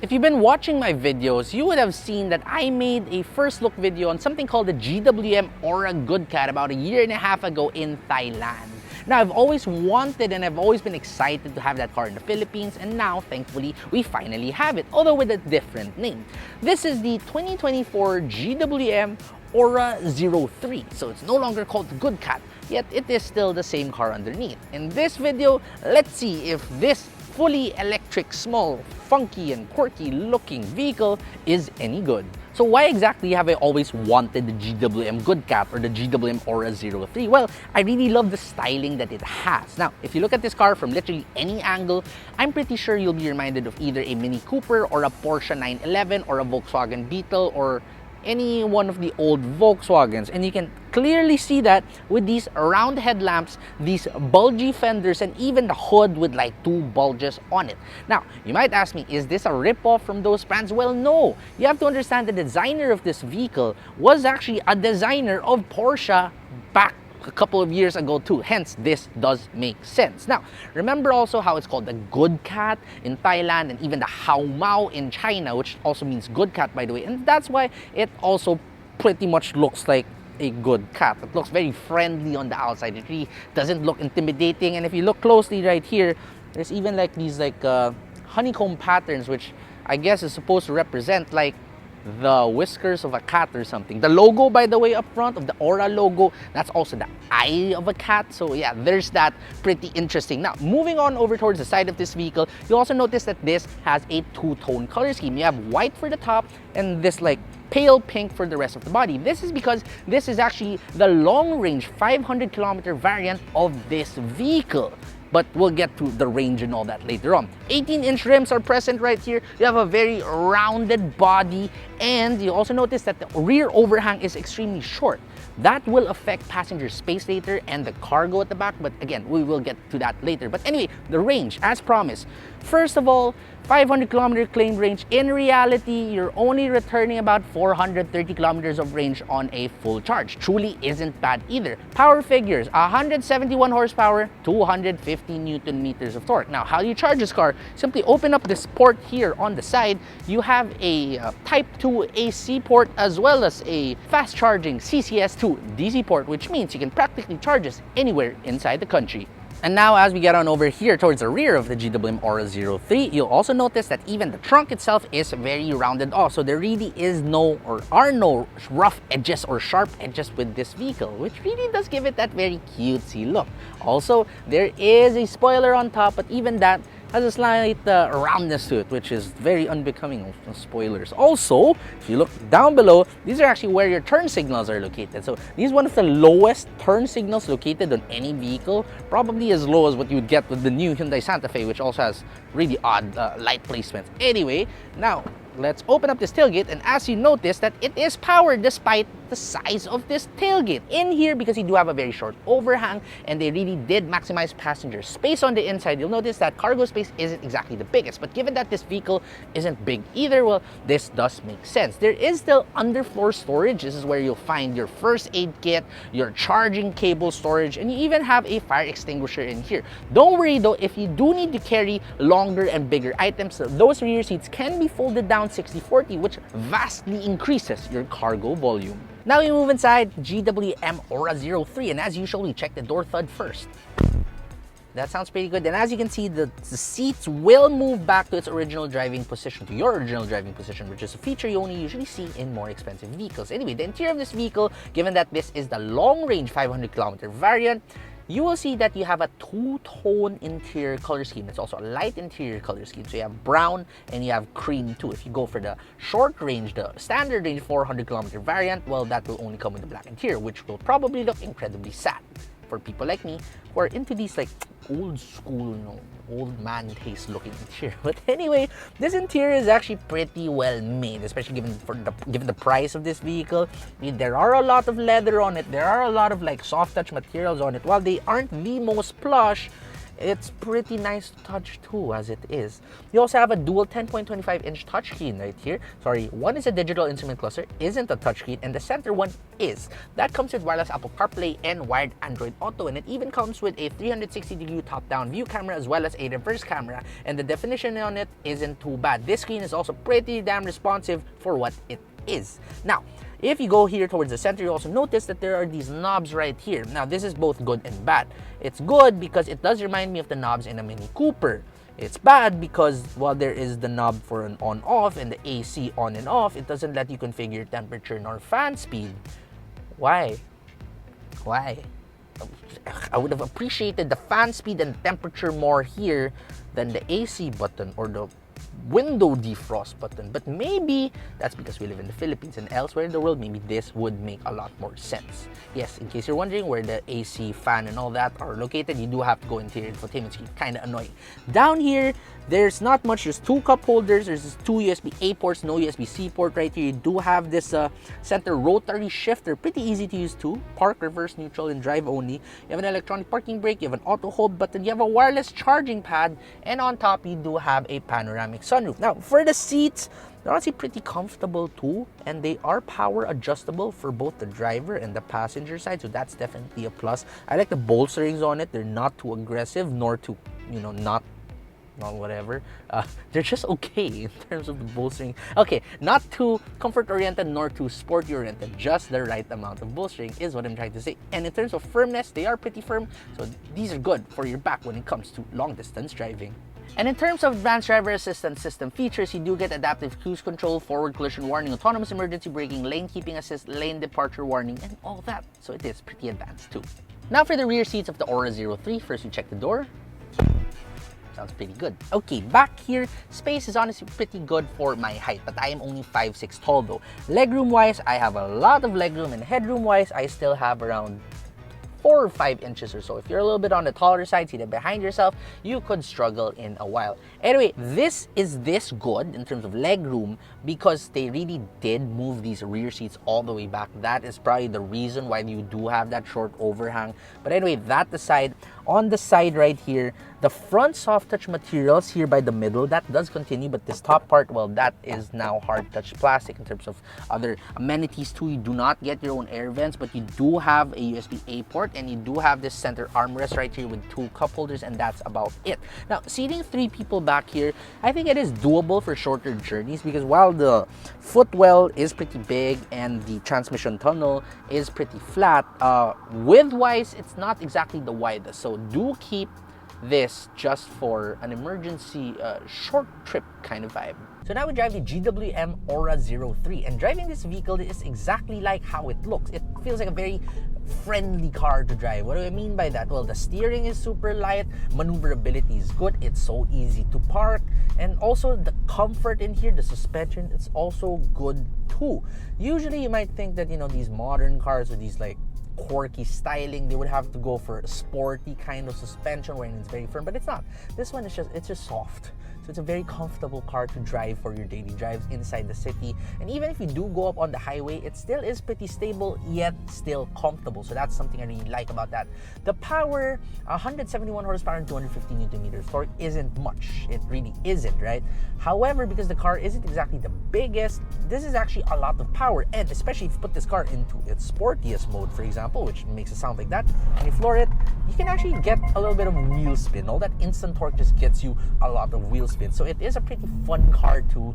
If you've been watching my videos, you would have seen that I made a first look video on something called the GWM Ora Good Cat about a year and a half ago in Thailand. Now, I've always wanted and I've always been excited to have that car in the Philippines, and now, thankfully, we finally have it, although with a different name. This is the 2024 GWM Ora 03, so it's no longer called the Good Cat, yet it is still the same car underneath. In this video, let's see if this fully electric, small, funky and quirky looking vehicle is any good. So why exactly have I always wanted the GWM Good Cat or the GWM Ora 03? Well, I really love the styling that it has. Now, if you look at this car from literally any angle, I'm pretty sure you'll be reminded of either a Mini Cooper or a Porsche 911 or a Volkswagen Beetle or any one of the old Volkswagens, and you can clearly see that with these round headlamps, these bulgy fenders, and even the hood with like two bulges on it. Now, you might ask me, is this a rip-off from those brands? Well, no. You have to understand the designer of this vehicle was actually a designer of Porsche back a couple of years ago too, hence this does make sense. Now, remember also how it's called the Good Cat in Thailand and even the Hao Mao in China, which also means good cat, by the way, and that's why it also pretty much looks like a good cat. It looks very friendly on the outside. It really doesn't look intimidating, and if you look closely right here, there's even like these honeycomb patterns, which I guess is supposed to represent like the whiskers of a cat or something. The logo, by the way, up front of the Ora logo, that's also the eye of a cat. So yeah, there's that. Pretty interesting. Now, moving on over towards the side of this vehicle, you also notice that this has a two-tone color scheme. You have white for the top and this like pale pink for the rest of the body. This is because this is actually the long-range 500-kilometer variant of this vehicle. But we'll get to the range and all that later on. 18-inch rims are present right here. You have a very rounded body, and you also notice that the rear overhang is extremely short. That will affect passenger space later and the cargo at the back, but again, we will get to that later. But anyway, the range, as promised. First of all, 500-kilometer claimed range. In reality, you're only returning about 430 kilometers of range on a full charge. Truly isn't bad either. Power figures, 171 horsepower, 250 Newton meters of torque. Now, how do you charge this car? Simply open up this port here on the side. You have a Type 2 AC port as well as a fast charging CCS2 DC port, which means you can practically charge this anywhere inside the country. And now as we get on over here towards the rear of the GWM Ora 03, you'll also notice that even the trunk itself is very rounded off. So there really is no or are no rough edges or sharp edges with this vehicle, which really does give it that very cutesy look. Also, there is a spoiler on top, but even that has a slight roundness to it, which is very unbecoming of spoilers. Also, if you look down below, these are actually where your turn signals are located. So these are one of the lowest turn signals located on any vehicle, probably as low as what you would get with the new Hyundai Santa Fe, which also has really odd light placements. Anyway, now let's open up this tailgate, and as you notice that it is powered despite the size of this tailgate. In here, because you do have a very short overhang and they really did maximize passenger space on the inside, you'll notice that cargo space isn't exactly the biggest, but given that this vehicle isn't big either, well, this does make sense. There is still underfloor storage. This is where you'll find your first aid kit, your charging cable storage, and you even have a fire extinguisher in here. Don't worry though, if you do need to carry longer and bigger items, those rear seats can be folded down 60/40, which vastly increases your cargo volume. Now we move inside GWM Ora 03, and as usual, we check the door thud first. That sounds pretty good. And as you can see, the seats will move back to its original driving position, to your original driving position, which is a feature you only usually see in more expensive vehicles. Anyway, the interior of this vehicle, given that this is the long-range 500-kilometer variant, you will see that you have a two-tone interior color scheme. It's also a light interior color scheme. So you have brown and you have cream too. If you go for the short range, the standard range 400-kilometer variant, well, that will only come with the black interior, which will probably look incredibly sad for people like me who are into these like old school, old man taste looking interior. But anyway, this interior is actually pretty well made, especially given the price of this vehicle. I mean, there are a lot of leather on it. There are a lot of like soft touch materials on it. While they aren't the most plush, It's pretty nice to touch too, as it is. You also have a dual 10.25-inch touchscreen right here. Sorry, one is a digital instrument cluster, isn't a touchscreen, and the center one is. That comes with wireless Apple CarPlay and wired Android Auto, and it even comes with a 360-degree top-down view camera as well as a reverse camera, and the definition on it isn't too bad. This screen is also pretty damn responsive for what it is. Now, if you go here towards the center, you also notice that there are these knobs right here. Now, this is both good and bad. It's good because it does remind me of the knobs in a Mini Cooper. It's bad because while there is the knob for an on-off and the AC on and off, it doesn't let you configure temperature nor fan speed. Why? Why? I would have appreciated the fan speed and temperature more here than the AC button or the window defrost button, but maybe that's because we live in the Philippines, and elsewhere in the world maybe this would make a lot more sense. Yes, in case you're wondering where the AC fan and all that are located, you do have to go into your infotainment screen. Kind of annoying. Down here, there's not much. There's two cup holders, there's two USB-A ports, no USB-C port right here. You do have this center rotary shifter, pretty easy to use too. Park, reverse, neutral, and drive only. You have an electronic parking brake, you have an auto hold button, you have a wireless charging pad, and on top you do have a panoramic sunroof. Now, for the seats, they're honestly pretty comfortable too, and they are power adjustable for both the driver and the passenger side, so that's definitely a plus. I like the bolsterings on it. They're not too aggressive, nor too, not whatever. They're just okay in terms of the bolstering. Okay, not too comfort-oriented nor too sport-oriented. Just the right amount of bolstering is what I'm trying to say. And in terms of firmness, they are pretty firm, so these are good for your back when it comes to long-distance driving. And in terms of advanced driver assistance system features, you do get adaptive cruise control, forward collision warning, autonomous emergency braking, lane keeping assist, lane departure warning, and all that. So it is pretty advanced too. Now for the rear seats of the Ora 03, first we check the door. Sounds pretty good. Okay, back here, space is honestly pretty good for my height, but I am only 5'6" tall though. Legroom-wise, I have a lot of legroom, and headroom-wise, I still have around 4 or 5 inches or so. If you're a little bit on the taller side, seated behind yourself, you could struggle in a while. Anyway, this is this good in terms of leg room because they really did move these rear seats all the way back. That is probably the reason why you do have that short overhang. But anyway, that aside, on the side right here, the front soft touch materials here by the middle, that does continue, but this top part, well, that is now hard touch plastic. In terms of other amenities too, you do not get your own air vents, but you do have a USB-A port, and you do have this center armrest right here with 2 cup holders, and that's about it. Now, seating 3 people back here, I think it is doable for shorter journeys because while the footwell is pretty big and the transmission tunnel is pretty flat, width-wise, it's not exactly the widest. So do keep this just for an emergency short trip kind of vibe. So now we drive the GWM Ora 03, and driving this vehicle is exactly like how it looks. It feels like a very friendly car to drive. What do I mean by that? Well, the steering is super light, maneuverability is good, it's so easy to park, and also the comfort in here, the suspension, it's also good too. Usually you might think that, these modern cars with these like quirky styling, they would have to go for a sporty kind of suspension wherein it's very firm, but it's not. This one is just soft. So it's a very comfortable car to drive for your daily drives inside the city. And even if you do go up on the highway, it still is pretty stable, yet still comfortable. So that's something I really like about that. The power, 171 horsepower and 250 Newton meters torque isn't much. It really isn't, right? However, because the car isn't exactly the biggest, this is actually a lot of power. And especially if you put this car into its sportiest mode, for example, which makes it sound like that, and you floor it, you can actually get a little bit of wheel spin. All that instant torque just gets you a lot of wheel spin. So it is a pretty fun car to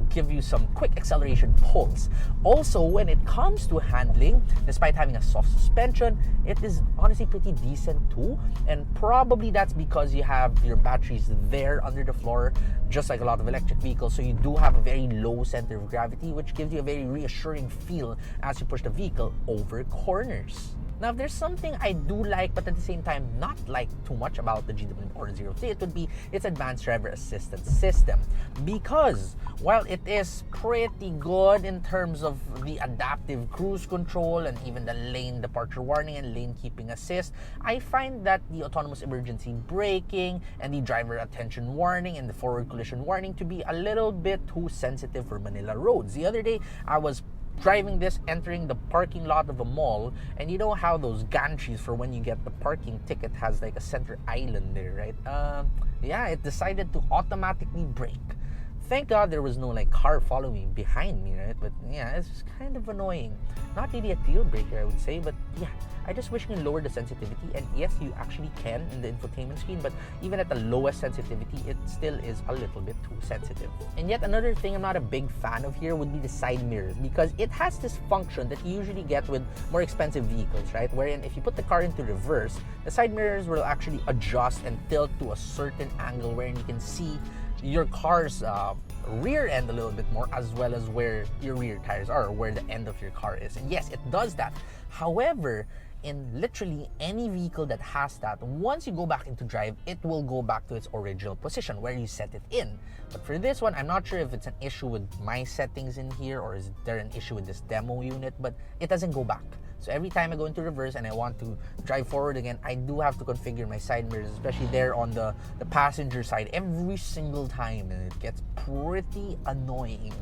give you some quick acceleration pulls. Also, when it comes to handling, despite having a soft suspension, it is honestly pretty decent too. And probably that's because you have your batteries there under the floor, just like a lot of electric vehicles. So you do have a very low center of gravity, which gives you a very reassuring feel as you push the vehicle over corners. Now, if there's something I do like, but at the same time not like too much about the GWM Ora 03, it would be its advanced driver assistance system. Because while it is pretty good in terms of the adaptive cruise control and even the lane departure warning and lane keeping assist, I find that the autonomous emergency braking and the driver attention warning and the forward collision warning to be a little bit too sensitive for Manila roads. The other day, I was driving this, entering the parking lot of a mall, and you know how those gantries for when you get the parking ticket has like a center island there, right? Yeah, it decided to automatically brake. Thank God there was no like car following behind me, right? But yeah, it's just kind of annoying. Not really a deal breaker, I would say, but yeah, I just wish you can lower the sensitivity. And yes, you actually can in the infotainment screen, but even at the lowest sensitivity, it still is a little bit too sensitive. And yet another thing I'm not a big fan of here would be the side mirrors, because it has this function that you usually get with more expensive vehicles, right? Wherein if you put the car into reverse, the side mirrors will actually adjust and tilt to a certain angle wherein you can see your car's rear end a little bit more, as well as where your rear tires are, or where the end of your car is. And yes, it does that. However, in literally any vehicle that has that, once you go back into drive, it will go back to its original position where you set it in. But for this one, I'm not sure if it's an issue with my settings in here, or is there an issue with this demo unit, but it doesn't go back. So every time I go into reverse and I want to drive forward again, I do have to configure my side mirrors, especially there on the passenger side, every single time, and it gets pretty annoying.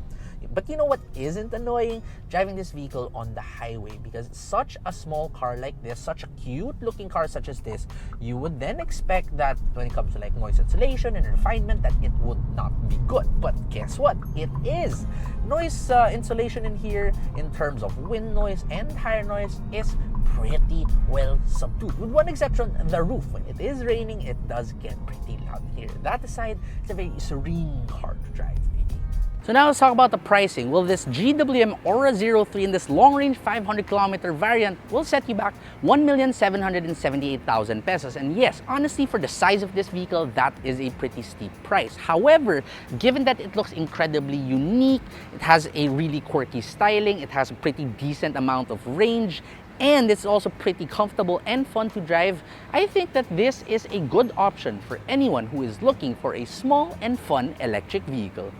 But you know what isn't annoying? Driving this vehicle on the highway, because such a small car like this, such a cute looking car such as this, you would then expect that when it comes to like noise insulation and refinement, that it would not be good. But guess what? It is. Noise insulation in here, in terms of wind noise and tire noise, is pretty well subdued. With one exception, the roof. When it is raining, it does get pretty loud here. That aside, it's a very serene car to drive. So now let's talk about the pricing. Well, this GWM Ora 03 in this long-range 500-kilometer variant will set you back 1,778,000 pesos. And yes, honestly, for the size of this vehicle, that is a pretty steep price. However, given that it looks incredibly unique, it has a really quirky styling, it has a pretty decent amount of range, and it's also pretty comfortable and fun to drive, I think that this is a good option for anyone who is looking for a small and fun electric vehicle.